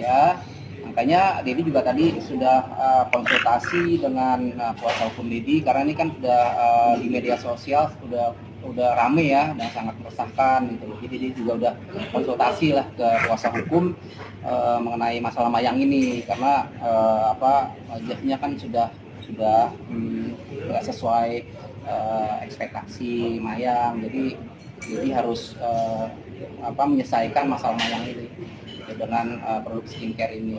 ya. Makanya Dedi juga tadi sudah konsultasi dengan kuasa hukum Dedi, karena ini kan sudah di media sosial udah rame ya dan sangat meresahkan gitu. Jadi Dedi juga udah konsultasi lah ke kuasa hukum mengenai masalah Mayang ini, karena wajahnya kan sudah tidak sesuai ekspektasi Mayang. Jadi harus menyelesaikan masalah Mayang ini dengan produk skincare ini.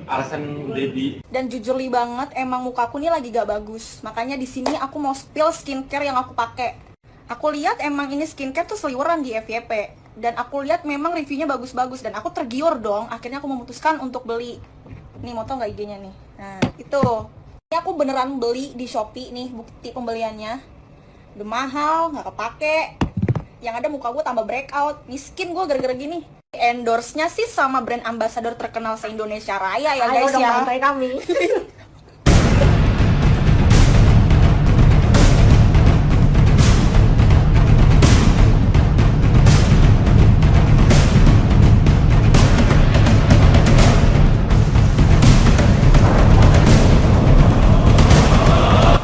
Alasan Dedi. Dan jujur banget, emang mukaku nih lagi gak bagus. Makanya di sini aku mau spill skincare yang aku pakai. Aku lihat emang ini skincare tuh seliweran di FYP. Dan aku lihat memang reviewnya bagus-bagus. Dan aku tergiur dong. Akhirnya aku memutuskan untuk beli. Nih, mau tau gak IG-nya nih? Nah, itu. Ini aku beneran beli di Shopee nih, bukti pembeliannya. Udah mahal, gak kepake. Yang ada muka gue tambah breakout. Miskin gue gara-gara gini. Endorse-nya sih sama brand ambassador terkenal se-Indonesia Raya ya guys ya. Ayo dong, kami.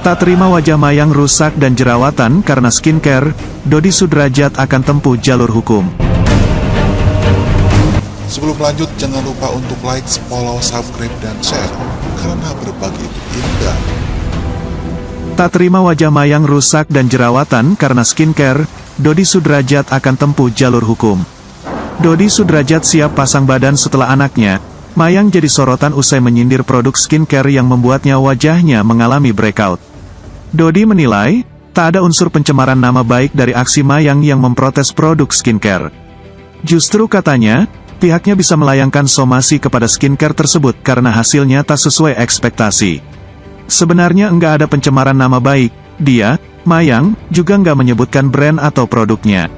Tak terima wajah Mayang rusak dan jerawatan karena skincare, Dodi Sudrajat akan tempuh jalur hukum. Sebelum lanjut, jangan lupa untuk like, follow, subscribe, dan share, karena berbagi itu indah. Tak terima wajah Mayang rusak dan jerawatan karena skincare, Dodi Sudrajat akan tempuh jalur hukum. Dodi Sudrajat siap pasang badan setelah anaknya, Mayang jadi sorotan usai menyindir produk skincare yang membuatnya wajahnya mengalami breakout. Dodi menilai, tak ada unsur pencemaran nama baik dari aksi Mayang yang memprotes produk skincare. Justru katanya, pihaknya bisa melayangkan somasi kepada skincare tersebut karena hasilnya tak sesuai ekspektasi. Sebenarnya enggak ada pencemaran nama baik, dia, Mayang, juga enggak menyebutkan brand atau produknya.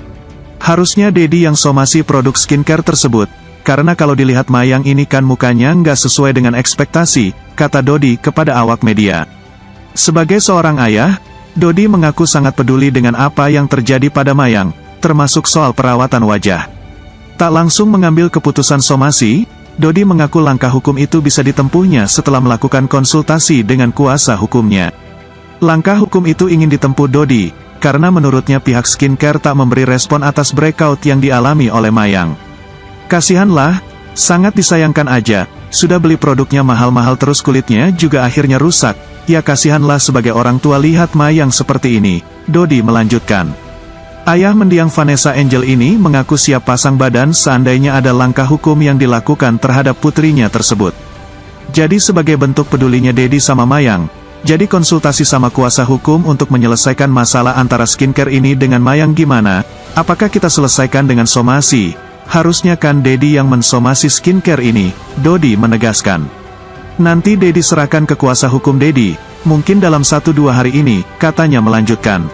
Harusnya Dedi yang somasi produk skincare tersebut, karena kalau dilihat Mayang ini kan mukanya enggak sesuai dengan ekspektasi, kata Dodi kepada awak media. Sebagai seorang ayah, Dodi mengaku sangat peduli dengan apa yang terjadi pada Mayang, termasuk soal perawatan wajah. Tak langsung mengambil keputusan somasi, Dodi mengaku langkah hukum itu bisa ditempuhnya setelah melakukan konsultasi dengan kuasa hukumnya. Langkah hukum itu ingin ditempuh Dodi, karena menurutnya pihak skincare tak memberi respon atas breakout yang dialami oleh Mayang. Kasihanlah, sangat disayangkan aja, sudah beli produknya mahal-mahal terus kulitnya juga akhirnya rusak, ya kasihanlah sebagai orang tua lihat Mayang seperti ini, Dodi melanjutkan. Ayah mendiang Vanessa Angel ini mengaku siap pasang badan seandainya ada langkah hukum yang dilakukan terhadap putrinya tersebut. Jadi sebagai bentuk pedulinya Dedi sama Mayang, jadi konsultasi sama kuasa hukum untuk menyelesaikan masalah antara skincare ini dengan Mayang gimana, apakah kita selesaikan dengan somasi? Harusnya kan Dedi yang mensomasi skincare ini, Dodi menegaskan. Nanti Dedi serahkan ke kuasa hukum Dedi, mungkin dalam 1-2 hari ini, katanya melanjutkan.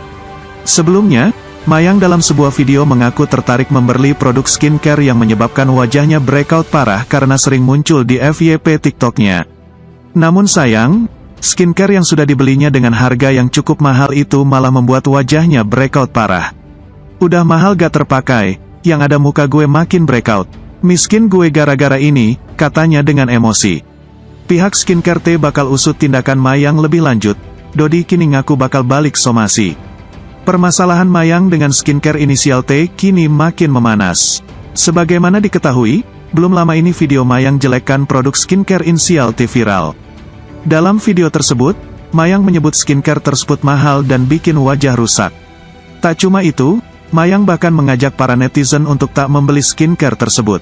Sebelumnya, Mayang dalam sebuah video mengaku tertarik membeli produk skincare yang menyebabkan wajahnya breakout parah karena sering muncul di FYP TikToknya. Namun sayang, skincare yang sudah dibelinya dengan harga yang cukup mahal itu malah membuat wajahnya breakout parah. Udah mahal gak terpakai, yang ada muka gue makin breakout. Miskin gue gara-gara ini, katanya dengan emosi. Pihak skincare T bakal usut tindakan Mayang lebih lanjut, Dodi kini ngaku bakal balik somasi. Permasalahan Mayang dengan skincare inisial T kini makin memanas. Sebagaimana diketahui, belum lama ini video Mayang jelekkan produk skincare inisial T viral. Dalam video tersebut, Mayang menyebut skincare tersebut mahal dan bikin wajah rusak. Tak cuma itu, Mayang bahkan mengajak para netizen untuk tak membeli skincare tersebut.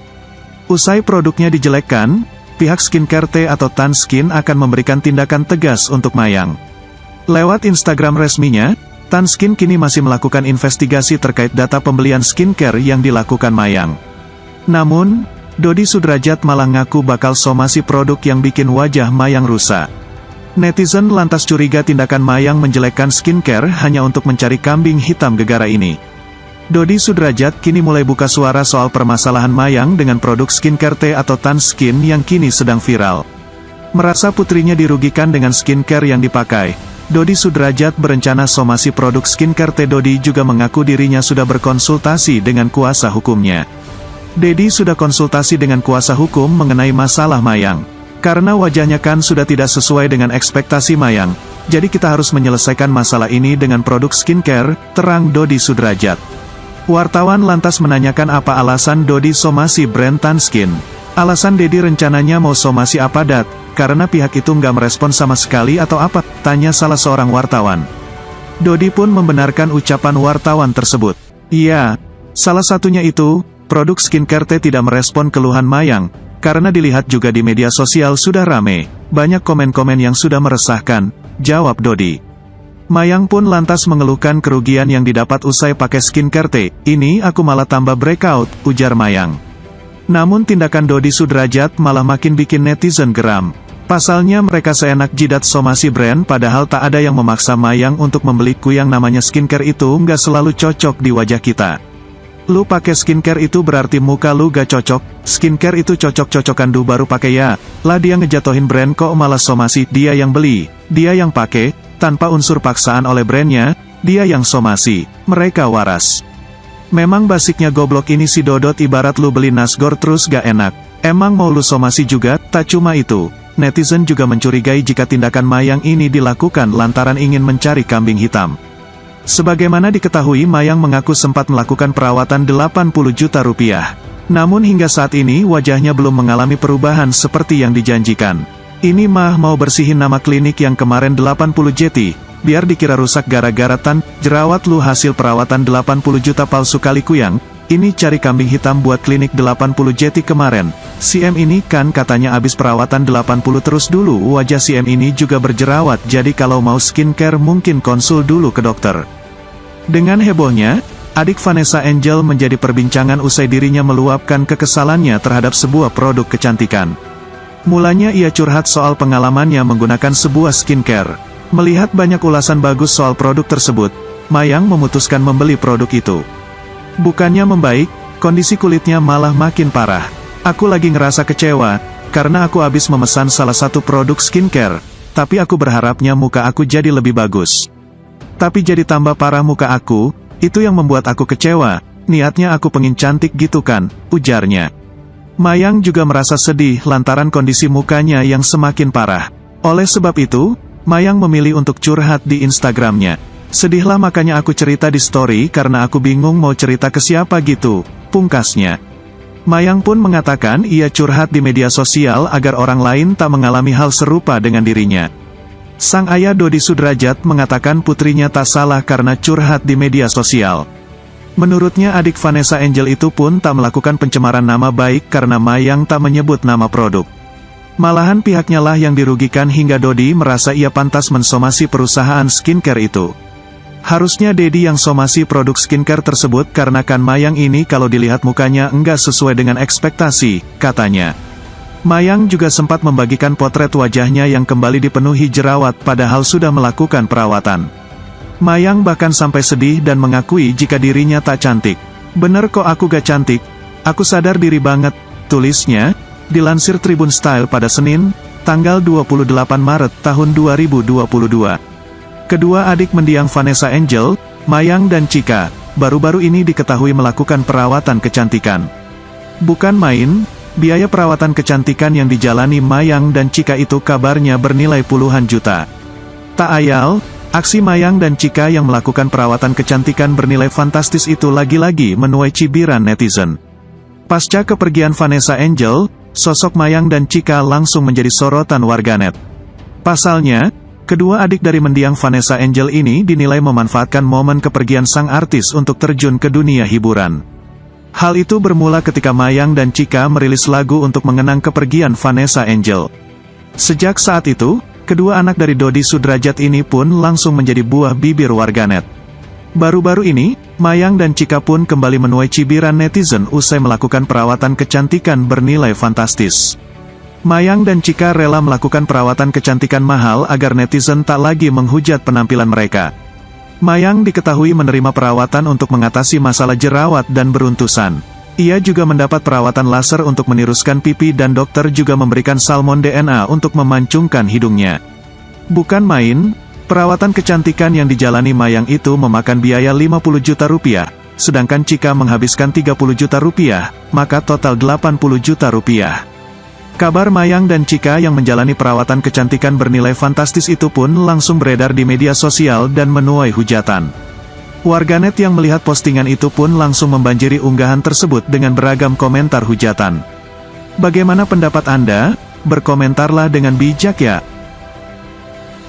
Usai produknya dijelekkan, pihak skincare T atau Tan Skin akan memberikan tindakan tegas untuk Mayang. Lewat Instagram resminya, Tan Skin kini masih melakukan investigasi terkait data pembelian skincare yang dilakukan Mayang. Namun, Dodi Sudrajat malah ngaku bakal somasi produk yang bikin wajah Mayang rusak. Netizen lantas curiga tindakan Mayang menjelekkan skincare hanya untuk mencari kambing hitam gegara ini. Dodi Sudrajat kini mulai buka suara soal permasalahan Mayang dengan produk skincare T atau Tan Skin yang kini sedang viral. Merasa putrinya dirugikan dengan skincare yang dipakai, Dodi Sudrajat berencana somasi produk skincare T. Dodi juga mengaku dirinya sudah berkonsultasi dengan kuasa hukumnya. Dedi sudah konsultasi dengan kuasa hukum mengenai masalah Mayang. Karena wajahnya kan sudah tidak sesuai dengan ekspektasi Mayang, jadi kita harus menyelesaikan masalah ini dengan produk skincare, terang Dodi Sudrajat. Wartawan lantas menanyakan apa alasan Dodi somasi brand Tanskin. Alasan Dedi rencananya mau somasi apa Dat? Karena pihak itu nggak merespon sama sekali atau apa? Tanya salah seorang wartawan. Dodi pun membenarkan ucapan wartawan tersebut. Iya, salah satunya itu, produk skincare T tidak merespon keluhan Mayang, karena dilihat juga di media sosial sudah rame, banyak komen-komen yang sudah meresahkan, jawab Dodi. Mayang pun lantas mengeluhkan kerugian yang didapat usai pakai skincare T, ini aku malah tambah breakout, ujar Mayang. Namun tindakan Dodi Sudrajat malah makin bikin netizen geram. Pasalnya mereka seenak jidat somasi brand padahal tak ada yang memaksa Mayang untuk membeli yang namanya skincare itu nggak selalu cocok di wajah kita. Lu pakai skincare itu berarti muka lu gak cocok, skincare itu cocok-cocokan du baru pakai ya, lah dia ngejatohin brand kok malah somasi, dia yang beli, dia yang pakai, tanpa unsur paksaan oleh brandnya, dia yang somasi, mereka waras. Memang basiknya goblok ini si Dodot ibarat lu beli nasgor terus gak enak, emang mau lu somasi juga, tak cuma itu. Netizen juga mencurigai jika tindakan Mayang ini dilakukan lantaran ingin mencari kambing hitam. Sebagaimana diketahui Mayang mengaku sempat melakukan perawatan 80 juta rupiah. Namun hingga saat ini wajahnya belum mengalami perubahan seperti yang dijanjikan. Ini mah mau bersihin nama klinik yang kemarin 80 JT, biar dikira rusak gara-gara jerawat lu hasil perawatan 80 juta palsu kali kuyang. Ini cari kambing hitam buat klinik 80 JT kemarin. Si M ini kan katanya abis perawatan 80 terus dulu wajah si M ini juga berjerawat jadi kalau mau skincare mungkin konsul dulu ke dokter. Dengan hebohnya, adik Vanessa Angel menjadi perbincangan usai dirinya meluapkan kekesalannya terhadap sebuah produk kecantikan. Mulanya ia curhat soal pengalamannya menggunakan sebuah skincare. Melihat banyak ulasan bagus soal produk tersebut, Mayang memutuskan membeli produk itu. Bukannya membaik, kondisi kulitnya malah makin parah. Aku lagi ngerasa kecewa, karena aku habis memesan salah satu produk skincare, tapi aku berharapnya muka aku jadi lebih bagus. Tapi jadi tambah parah muka aku, itu yang membuat aku kecewa, niatnya aku pengen cantik gitu kan, ujarnya. Mayang juga merasa sedih lantaran kondisi mukanya yang semakin parah. Oleh sebab itu, Mayang memilih untuk curhat di Instagramnya. Sedihlah makanya aku cerita di story karena aku bingung mau cerita ke siapa gitu, pungkasnya. Mayang pun mengatakan ia curhat di media sosial agar orang lain tak mengalami hal serupa dengan dirinya. Sang ayah Dodi Sudrajat mengatakan putrinya tak salah karena curhat di media sosial. Menurutnya adik Vanessa Angel itu pun tak melakukan pencemaran nama baik karena Mayang tak menyebut nama produk. Malahan pihaknya lah yang dirugikan hingga Dodi merasa ia pantas mensomasi perusahaan skincare itu. Harusnya Dedi yang somasi produk skincare tersebut karena kan Mayang ini kalau dilihat mukanya enggak sesuai dengan ekspektasi, katanya. Mayang juga sempat membagikan potret wajahnya yang kembali dipenuhi jerawat padahal sudah melakukan perawatan. Mayang bahkan sampai sedih dan mengakui jika dirinya tak cantik. Bener kok aku gak cantik, aku sadar diri banget, tulisnya, dilansir Tribun Style pada Senin, tanggal 28 Maret tahun 2022. Kedua adik mendiang Vanessa Angel, Mayang dan Chika, baru-baru ini diketahui melakukan perawatan kecantikan. Bukan main, biaya perawatan kecantikan yang dijalani Mayang dan Chika itu kabarnya bernilai puluhan juta. Tak ayal, aksi Mayang dan Chika yang melakukan perawatan kecantikan bernilai fantastis itu lagi-lagi menuai cibiran netizen. Pasca kepergian Vanessa Angel, sosok Mayang dan Chika langsung menjadi sorotan warganet. Pasalnya, kedua adik dari mendiang Vanessa Angel ini dinilai memanfaatkan momen kepergian sang artis untuk terjun ke dunia hiburan. Hal itu bermula ketika Mayang dan Chika merilis lagu untuk mengenang kepergian Vanessa Angel. Sejak saat itu, kedua anak dari Dodi Sudrajat ini pun langsung menjadi buah bibir warganet. Baru-baru ini, Mayang dan Chika pun kembali menuai cibiran netizen usai melakukan perawatan kecantikan bernilai fantastis. Mayang dan Chika rela melakukan perawatan kecantikan mahal agar netizen tak lagi menghujat penampilan mereka. Mayang diketahui menerima perawatan untuk mengatasi masalah jerawat dan beruntusan. Ia juga mendapat perawatan laser untuk meniruskan pipi dan dokter juga memberikan salmon DNA untuk memancungkan hidungnya. Bukan main, perawatan kecantikan yang dijalani Mayang itu memakan biaya 50 juta rupiah, sedangkan Cika menghabiskan 30 juta rupiah, maka total 80 juta rupiah. Kabar Mayang dan Cika yang menjalani perawatan kecantikan bernilai fantastis itu pun langsung beredar di media sosial dan menuai hujatan. Warganet yang melihat postingan itu pun langsung membanjiri unggahan tersebut dengan beragam komentar hujatan. Bagaimana pendapat Anda? Berkomentarlah dengan bijak ya.